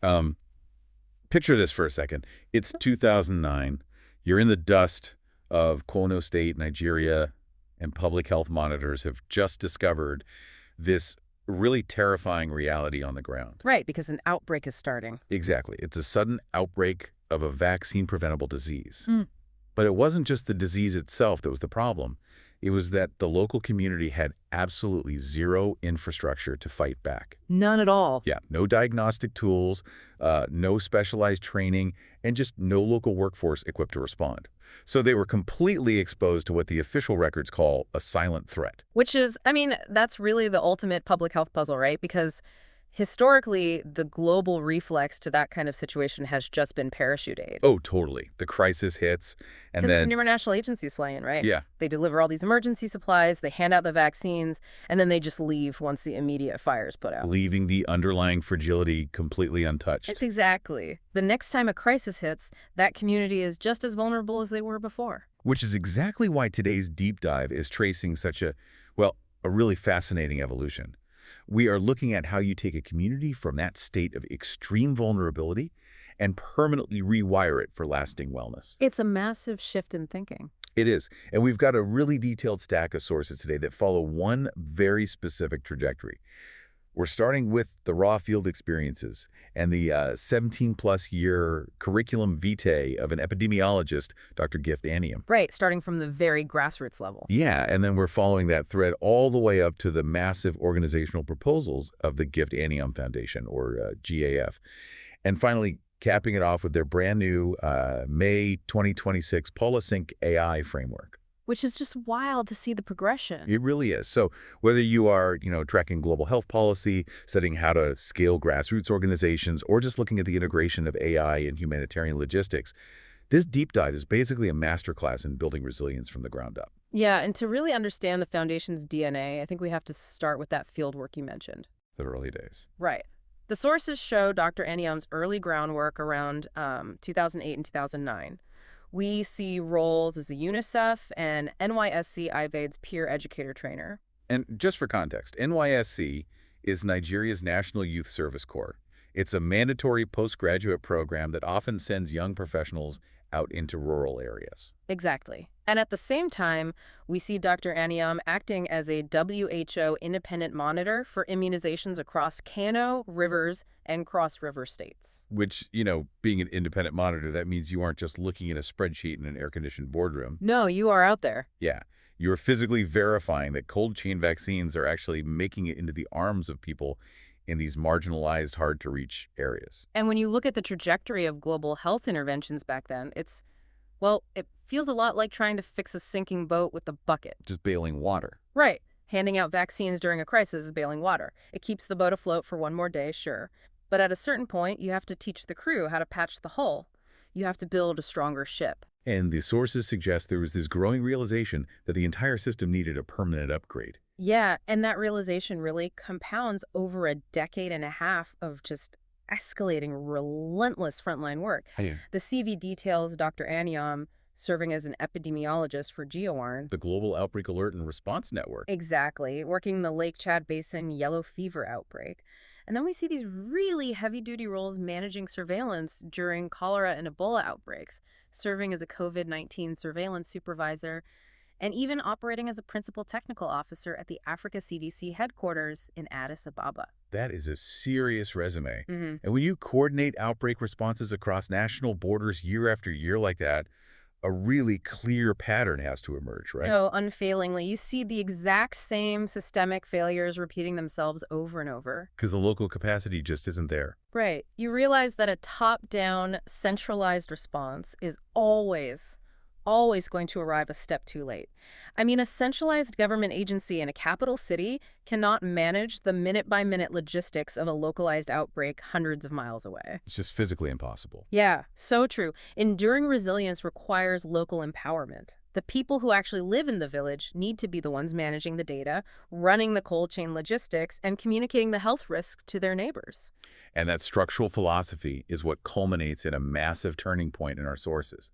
Um, Picture this for a second. It's 2009. You're in the dust of Kono State, Nigeria, and public health monitors have just discovered this really terrifying reality on the ground. Right, because an outbreak is starting. Exactly. It's a sudden outbreak of a vaccine-preventable disease. Mm. But it wasn't just the disease itself that was the problem. It was that the local community had absolutely zero infrastructure to fight back. None at all. Yeah, no diagnostic tools, no specialized training, and just no local workforce equipped to respond. So they were completely exposed to what the official records call a silent threat. Which is, I mean, that's really the ultimate public health puzzle, right? Because historically, the global reflex to that kind of situation has just been parachute aid. Oh, totally. The crisis hits, and Because then, international agencies fly in, right? yeah, They deliver all these emergency supplies, they hand out the vaccines, and then they just leave once the immediate fire is put out. leaving the underlying fragility completely untouched. Exactly. The next time a crisis hits, that community is just as vulnerable as they were before. Which is exactly why today's deep dive is tracing such a, well, a really fascinating evolution. We are looking at how you take a community from that state of extreme vulnerability and permanently rewire it for lasting wellness. It's a massive shift in thinking. It is. And we've got a really detailed stack of sources today that follow one very specific trajectory. We're starting with the raw field experiences and the 17-plus year curriculum vitae of an epidemiologist, Dr. Gift Aniyom. Right, starting from the very grassroots level. Yeah, and then we're following that thread all the way up to the massive organizational proposals of the Gift Aniyom Foundation, or GAF. And finally, capping it off with their brand new May 2026 Polisync AI framework. Which is just wild to see the progression. It really is. So whether you are, tracking global health policy, studying how to scale grassroots organizations, or just looking at the integration of AI and humanitarian logistics, this deep dive is basically a masterclass in building resilience from the ground up. Yeah, and to really understand the foundation's DNA, I think we have to start with that field work you mentioned. The early days. Right. The sources show Dr. Aniyom's early groundwork around 2008 and 2009. We see roles as a UNICEF and NYSC IVAID's peer educator trainer. And just for context, NYSC is Nigeria's National Youth Service Corps. It's a mandatory postgraduate program that often sends young professionals out into rural areas. Exactly. And at the same time, we see Dr. Aniyom acting as a WHO independent monitor for immunizations across Kano, Rivers, and Cross River states. Which, being an independent monitor, that means you aren't just looking at a spreadsheet in an air-conditioned boardroom. No, you are out there. Yeah. You're physically verifying that cold chain vaccines are actually making it into the arms of people in these marginalized, hard-to-reach areas. And when you look at the trajectory of global health interventions back then, it feels a lot like trying to fix a sinking boat with a bucket. Just bailing water. Right. Handing out vaccines during a crisis is bailing water. It keeps the boat afloat for one more day, sure. But at a certain point, you have to teach the crew how to patch the hull. You have to build a stronger ship. And the sources suggest there was this growing realization that the entire system needed a permanent upgrade. Yeah, and that realization really compounds over a decade and a half of just escalating, relentless frontline work. Yeah. The CV details Dr. Aniyom serving as an epidemiologist for GeoWARN. The Global Outbreak Alert and Response Network. Exactly, working the Lake Chad Basin yellow fever outbreak. And then we see these really heavy-duty roles managing surveillance during cholera and Ebola outbreaks, serving as a COVID-19 surveillance supervisor, and even operating as a principal technical officer at the Africa CDC headquarters in Addis Ababa. That is a serious resume. Mm-hmm. And when you coordinate outbreak responses across national borders year after year like that, a really clear pattern has to emerge, right? No, unfailingly. You see the exact same systemic failures repeating themselves over and over. Because the local capacity just isn't there. Right. You realize that a top-down, centralized response is always going to arrive a step too late. I mean, a centralized government agency in a capital city cannot manage the minute-by-minute logistics of a localized outbreak hundreds of miles away. It's just physically impossible. Yeah, so true. Enduring resilience requires local empowerment. The people who actually live in the village need to be the ones managing the data, running the cold chain logistics, and communicating the health risks to their neighbors. And that structural philosophy is what culminates in a massive turning point in our sources.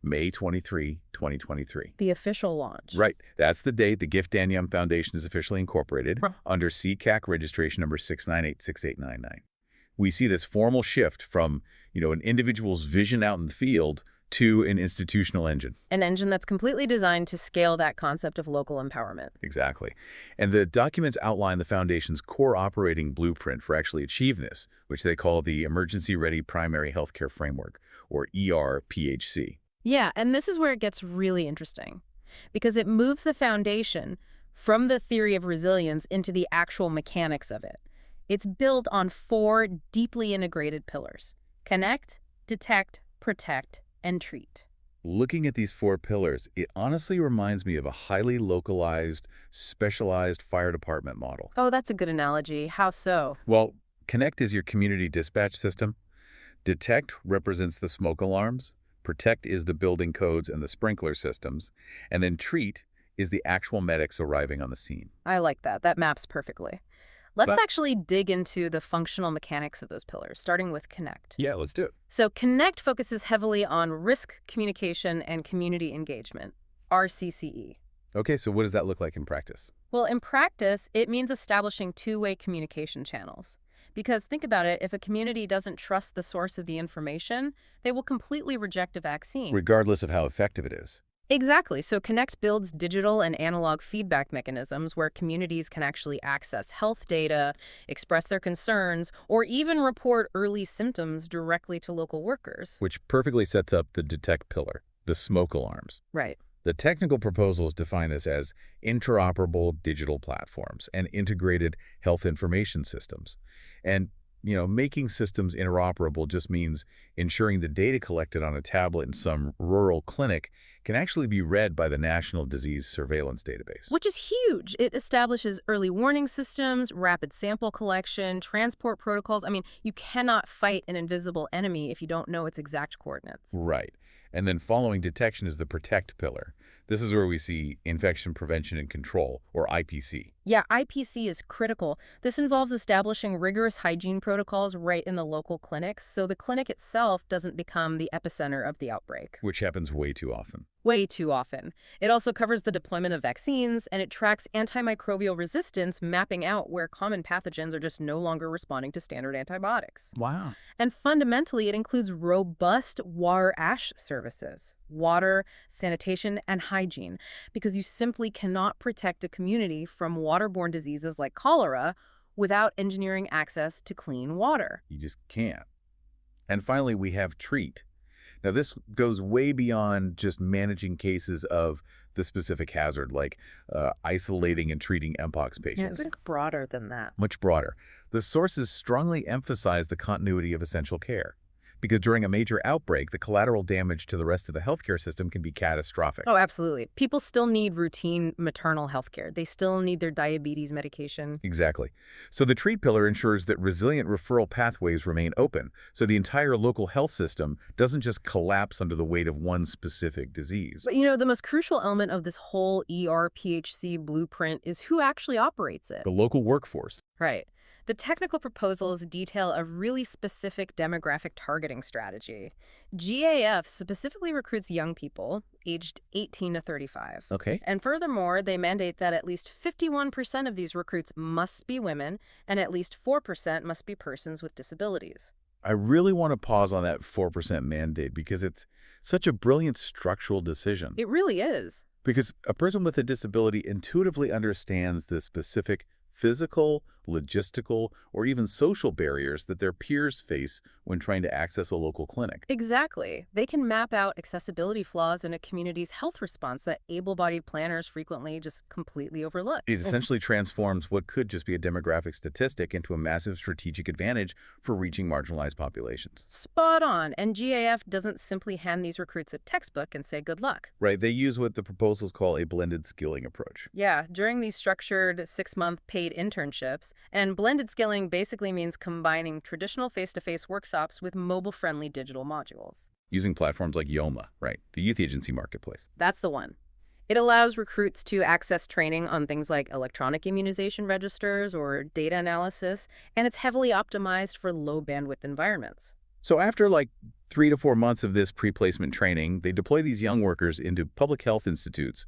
May 23, 2023. The official launch. Right. That's the date the Gift Aniyom Foundation is officially incorporated under CCAC registration number 6986899. We see this formal shift from, an individual's vision out in the field to an institutional engine. An engine that's completely designed to scale that concept of local empowerment. Exactly. And the documents outline the Foundation's core operating blueprint for actually achieving this, which they call the Emergency Ready Primary Healthcare Framework, or ERPHC. Yeah, and this is where it gets really interesting, because it moves the foundation from the theory of resilience into the actual mechanics of it. It's built on 4 deeply integrated pillars: connect, detect, protect, and treat. Looking at these 4 pillars, it honestly reminds me of a highly localized, specialized fire department model. Oh, that's a good analogy. How so? Well, Connect is your community dispatch system. Detect represents the smoke alarms. Protect is the building codes and the sprinkler systems. And then Treat is the actual medics arriving on the scene. I like that. That maps perfectly. Let's But actually dig into the functional mechanics of those pillars, starting with connect. yeah, let's do it. So connect focuses heavily on risk communication and community engagement, RCCE. Okay, so what does that look like in practice? Well, in practice, it means establishing two-way communication channels. Because think about it, if a community doesn't trust the source of the information, they will completely reject a vaccine. Regardless of how effective it is. Exactly. So Connect builds digital and analog feedback mechanisms where communities can actually access health data, express their concerns, or even report early symptoms directly to local workers. Which perfectly sets up the Detect pillar, the smoke alarms. Right. The technical proposals define this as interoperable digital platforms and integrated health information systems. And, making systems interoperable just means ensuring the data collected on a tablet in some rural clinic can actually be read by the National Disease Surveillance Database. Which is huge. It establishes early warning systems, rapid sample collection, transport protocols. I mean, you cannot fight an invisible enemy if you don't know its exact coordinates. Right. And then following detection is the Protect pillar. This is where we see infection prevention and control, or IPC. Yeah, IPC is critical. This involves establishing rigorous hygiene protocols right in the local clinics, so the clinic itself doesn't become the epicenter of the outbreak. Which happens way too often. Way too often. It also covers the deployment of vaccines, and it tracks antimicrobial resistance, mapping out where common pathogens are just no longer responding to standard antibiotics. Wow. And fundamentally, it includes robust WAR-ASH services, water, sanitation, and hygiene, because you simply cannot protect a community from waterborne diseases like cholera without engineering access to clean water. You just can't. And finally, we have Treat. Now, this goes way beyond just managing cases of the specific hazard, like isolating and treating Mpox patients. It's broader than that. Much broader. The sources strongly emphasize the continuity of essential care, because during a major outbreak, the collateral damage to the rest of the healthcare system can be catastrophic. Oh, absolutely. People still need routine maternal health care. They still need their diabetes medication. Exactly. So the Treat pillar ensures that resilient referral pathways remain open, so the entire local health system doesn't just collapse under the weight of one specific disease. But the most crucial element of this whole ERPHC blueprint is who actually operates it. The local workforce. Right. The technical proposals detail a really specific demographic targeting strategy. GAF specifically recruits young people, aged 18 to 35. Okay. And furthermore, they mandate that at least 51% of these recruits must be women, and at least 4% must be persons with disabilities. I really want to pause on that 4% mandate because it's such a brilliant structural decision. It really is. Because a person with a disability intuitively understands the specific physical, logistical, or even social barriers that their peers face when trying to access a local clinic. Exactly. They can map out accessibility flaws in a community's health response that able-bodied planners frequently just completely overlook. It essentially transforms what could just be a demographic statistic into a massive strategic advantage for reaching marginalized populations. Spot on. And GAF doesn't simply hand these recruits a textbook and say good luck. Right, they use what the proposals call a blended skilling approach. Yeah, during these structured 6-month paid internships, and blended skilling basically means combining traditional face-to-face workshops with mobile-friendly digital modules. Using platforms like Yoma, right, the youth agency marketplace. That's the one. It allows recruits to access training on things like electronic immunization registers or data analysis, and it's heavily optimized for low-bandwidth environments. So after 3 to 4 months of this pre-placement training, they deploy these young workers into public health institutes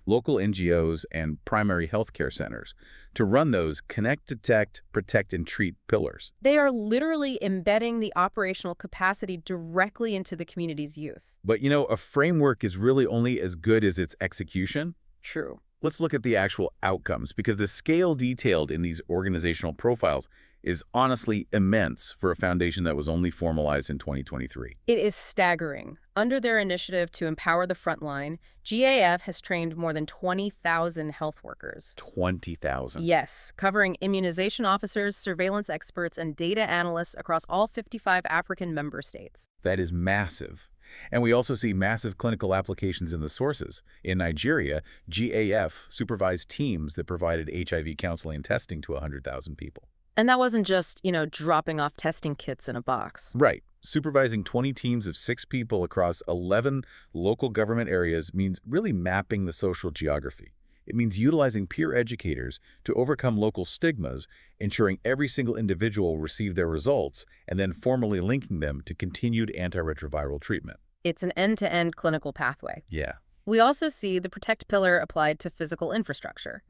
local NGOs, and primary healthcare centers to run those connect, detect, protect, and treat pillars. They are literally embedding the operational capacity directly into the community's youth. But a framework is really only as good as its execution. True. Let's look at the actual outcomes, because the scale detailed in these organizational profiles is honestly immense for a foundation that was only formalized in 2023. It is staggering. Under their initiative to empower the frontline, GAF has trained more than 20,000 health workers. 20,000. Yes, covering immunization officers, surveillance experts, and data analysts across all 55 African member states. That is massive. And we also see massive clinical applications in the sources. In Nigeria, GAF supervised teams that provided HIV counseling and testing to 100,000 people. And that wasn't just, dropping off testing kits in a box. Right. Supervising 20 teams of 6 people across 11 local government areas means really mapping the social geography. It means utilizing peer educators to overcome local stigmas, ensuring every single individual receive their results, and then formally linking them to continued antiretroviral treatment. It's an end-to-end clinical pathway. Yeah. We also see the Protect pillar applied to physical infrastructure.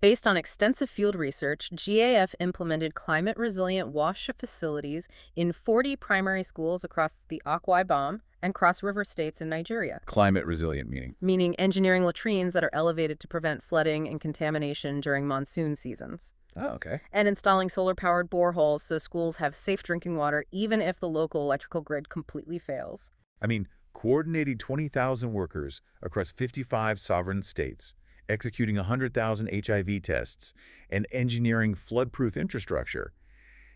Based on extensive field research, GAF implemented climate-resilient wash facilities in 40 primary schools across the Akwa Ibom and Cross River states in Nigeria. Climate resilient meaning? Meaning engineering latrines that are elevated to prevent flooding and contamination during monsoon seasons. Oh, okay. And installing solar-powered boreholes so schools have safe drinking water even if the local electrical grid completely fails. Coordinating 20,000 workers across 55 sovereign states, executing 100,000 HIV tests, and engineering flood-proof infrastructure.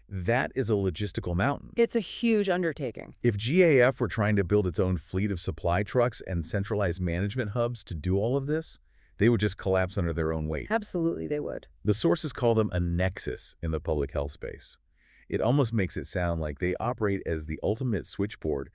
That is a logistical mountain. It's a huge undertaking. If GAF were trying to build its own fleet of supply trucks and centralized management hubs to do all of this, they would just collapse under their own weight. Absolutely, they would. The sources call them a nexus in the public health space. It almost makes it sound like they operate as the ultimate switchboard